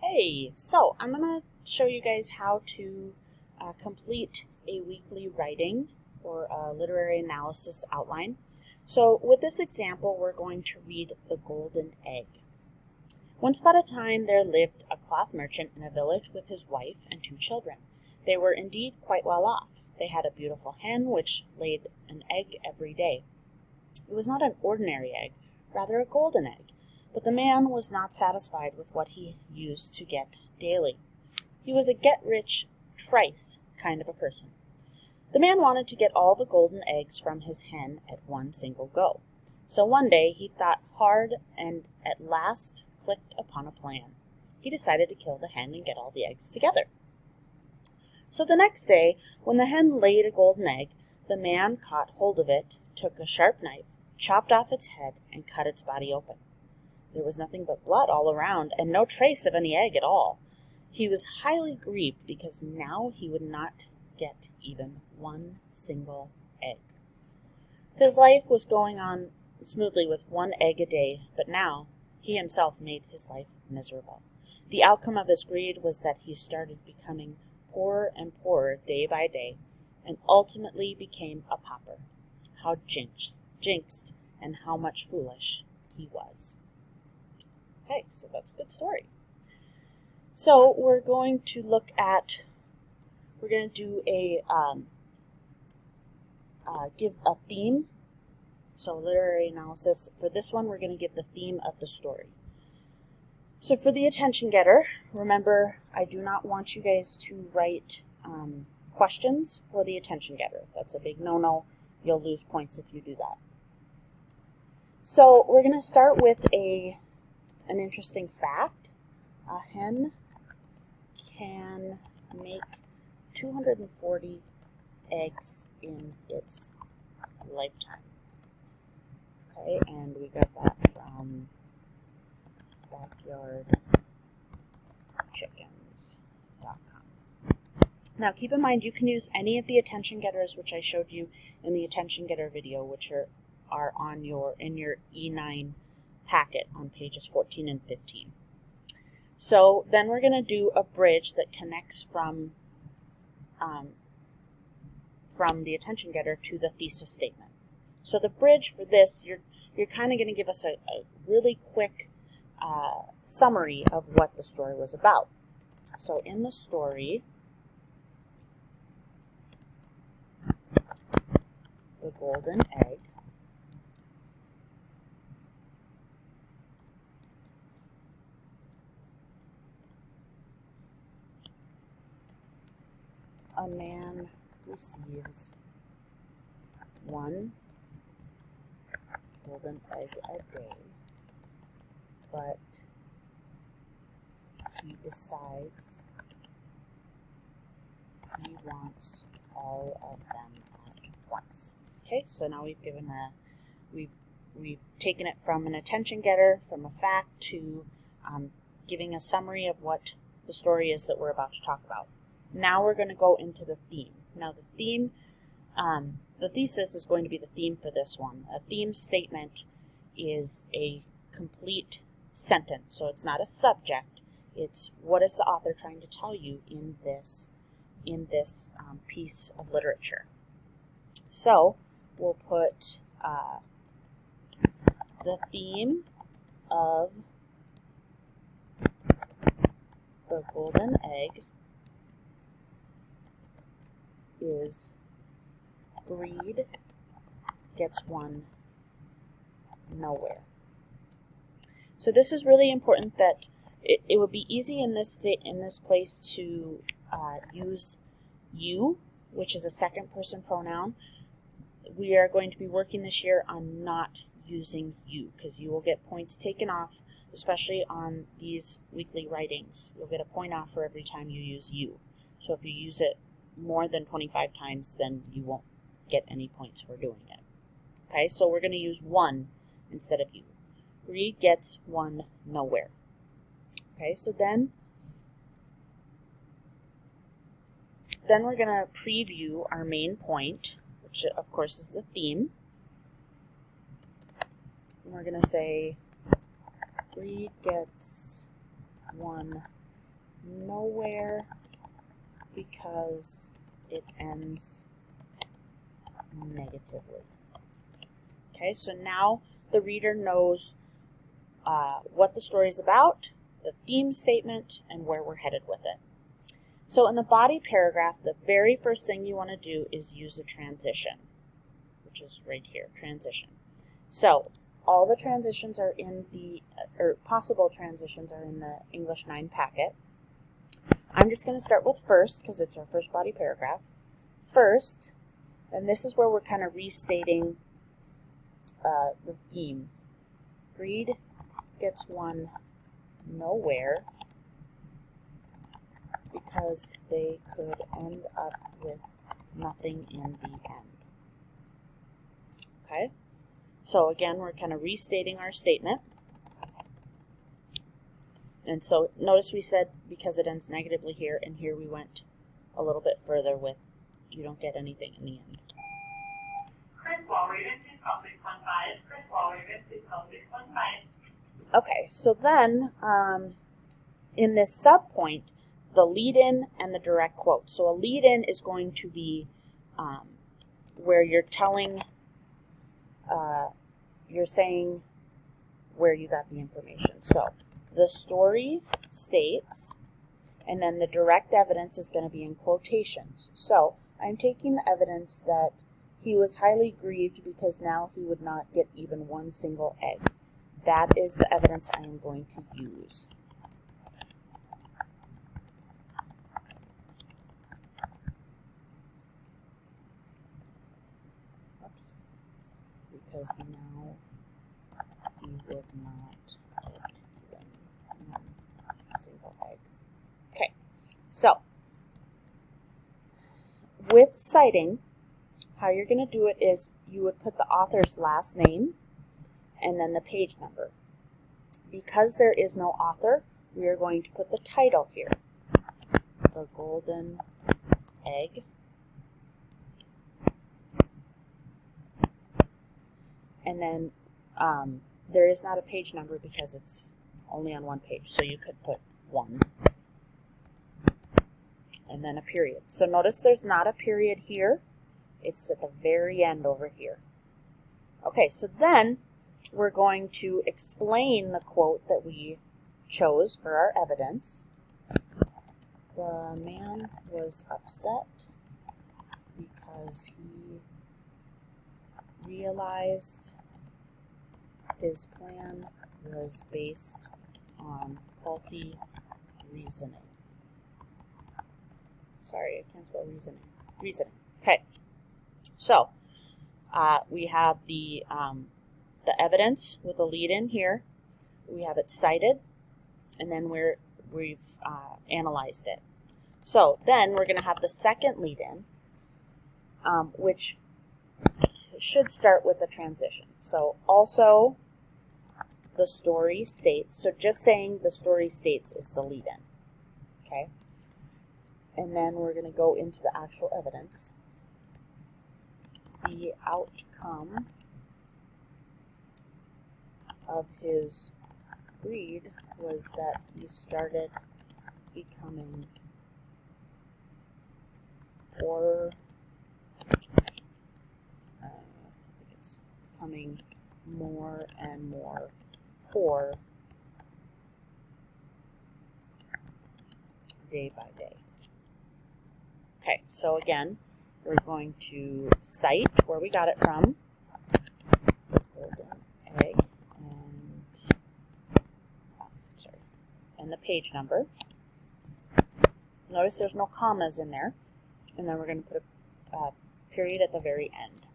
Hey, so I'm going to show you guys how to complete a weekly writing or a literary analysis outline. So with this example, we're going to read The Golden Egg. Once upon a time there lived a cloth merchant in a village with his wife and 2 children. They were indeed quite well off. They had a beautiful hen which laid an egg every day. It was not an ordinary egg, rather a golden egg. But the man was not satisfied with what he used to get daily. He was a get-rich-trice kind of a person. The man wanted to get all the golden eggs from his hen at one single go. So one day he thought hard and at last clicked upon a plan. He decided to kill the hen and get all the eggs together. So the next day, when the hen laid a golden egg, the man caught hold of it, took a sharp knife, chopped off its head, and cut its body open. There was nothing but blood all around, and no trace of any egg at all. He was highly grieved because now he would not get even one single egg. His life was going on smoothly with 1 egg a day, but now he himself made his life miserable. The outcome of his greed was that he started becoming poorer and poorer day by day, and ultimately became a pauper. How jinxed and how much foolish he was. Okay, so that's a good story. So we're going to do a, give a theme. So literary analysis. For this one, we're going to give the theme of the story. So for the attention getter, remember, I do not want you guys to write questions for the attention getter. That's a big no-no. You'll lose points if you do that. So we're going to start with an interesting fact. A hen can make 240 eggs in its lifetime. Okay, and we got that from backyardchickens.com. Now keep in mind you can use any of the attention getters which I showed you in the attention getter video, which are on in your E9 packet on pages 14 and 15. So then we're going to do a bridge that connects from the attention getter to the thesis statement. So the bridge for this, you're kind of going to give us a really quick summary of what the story was about. So in the story, The Golden Egg, a man receives 1 golden egg a day, but he decides he wants all of them at once. Okay, so now we've taken it from an attention getter, from a fact, to giving a summary of what the story is that we're about to talk about. Now we're going to go into the theme. Now the thesis is going to be the theme for this one. A theme statement is a complete sentence, so it's not a subject. It's what is the author trying to tell you in this piece of literature. So we'll put the theme of The Golden Egg is greed gets one nowhere. So this is really important that it would be easy in this place to use you, which is a second person pronoun. We are going to be working this year on not using you, because you will get points taken off, especially on these weekly writings. You'll get a point off for every time you use you. So if you use it more than 25 times, then you won't get any points for doing it. Okay, so we're going to use 1 instead of you. Greed gets one nowhere. Okay, so then we're going to preview our main point, which of course is the theme. And we're going to say greed gets one nowhere because it ends negatively. Okay, so now the reader knows what the story is about, the theme statement, and where we're headed with it. So in the body paragraph, the very first thing you want to do is use a transition, which is right here, transition. So all the transitions are in the, or possible transitions are in the English 9 packet. I'm just going to start with first because it's our first body paragraph. First, and this is where we're kind of restating the theme. Greed gets one nowhere because they could end up with nothing in the end. Okay, so again, we're kind of restating our statement. And so notice we said because it ends negatively here, and here we went a little bit further with you don't get anything in the end. Chris Walraven, please call 615. Chris Walraven, please call 615. Okay, so then in this subpoint, the lead-in and the direct quote. So a lead-in is going to be where you're telling, you're saying where you got the information. So the story states, and then the direct evidence is going to be in quotations. So I'm taking the evidence that he was highly grieved because now he would not get even one single egg. That is the evidence I am going to use. Oops. Because now he would not get even one single egg. Okay, so with citing, how you're going to do it is you would put the author's last name and then the page number. Because there is no author, we are going to put the title here. The Golden Egg. And then there is not a page number because it's only on one page, so you could put 1. And then a period. So notice there's not a period here. It's at the very end over here. Okay, so then we're going to explain the quote that we chose for our evidence. The man was upset because he realized his plan was based on faulty reasoning. Sorry, I can't spell reasoning. Reasoning. Okay. So we have the evidence with a lead-in here. We have it cited, and then we've analyzed it. So then we're going to have the second lead-in, which should start with the transition. So also the story states. So just saying the story states is the lead-in. Okay. And then we're going to go into the actual evidence. The outcome of his greed was that he started becoming poorer. It's becoming more and more poor day by day. Okay, so again, we're going to cite where we got it from, the golden egg, and the page number. Notice there's no commas in there, and then we're going to put a period at the very end.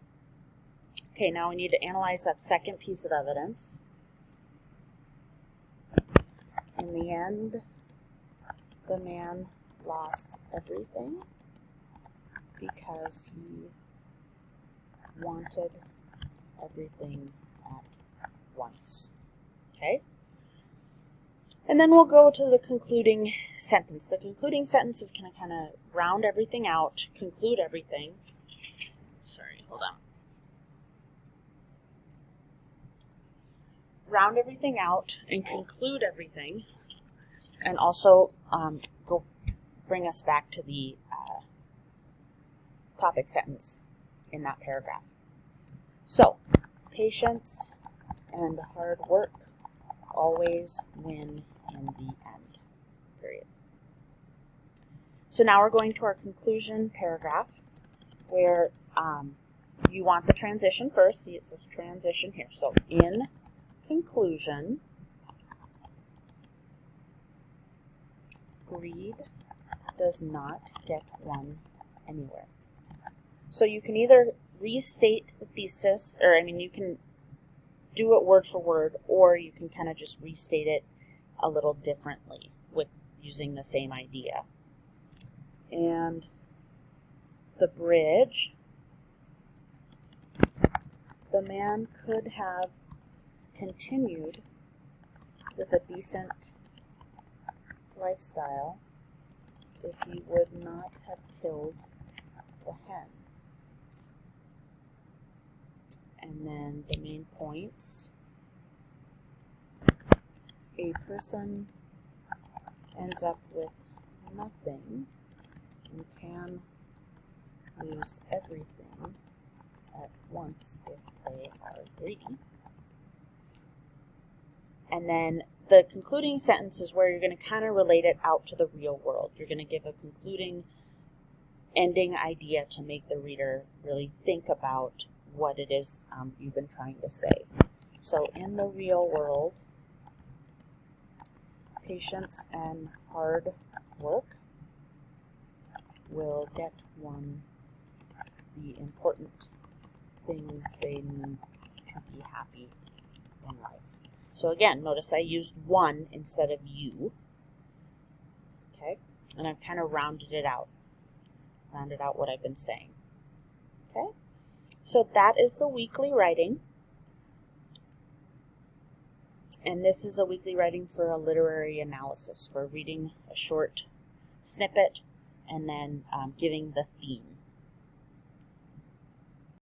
Okay, now we need to analyze that second piece of evidence. In the end, the man lost everything because he wanted everything at once. Okay? And then we'll go to the concluding sentence. The concluding sentence is going to kind of round everything out, conclude everything. Sorry, hold on. Round everything out and conclude everything. And also bring us back to the topic sentence in that paragraph. So, patience and hard work always win in the end, period. So now we're going to our conclusion paragraph where you want the transition first. See, it says transition here. So, in conclusion, greed does not get one anywhere. So you can either restate the thesis, or you can do it word for word, or you can kind of just restate it a little differently with using the same idea. And the bridge, the man could have continued with a decent lifestyle if he would not have killed the hen. And then the main points. A person ends up with nothing and can lose everything at once if they are greedy. And then the concluding sentence is where you're going to kind of relate it out to the real world. You're going to give a concluding ending idea to make the reader really think about what it is you've been trying to say. So in the real world, patience and hard work will get one the important things they need to be happy in life. So again, notice I used one instead of you. Okay? And I've kind of rounded out what I've been saying. Okay? So that is the weekly writing. And this is a weekly writing for a literary analysis, for reading a short snippet and then giving the theme.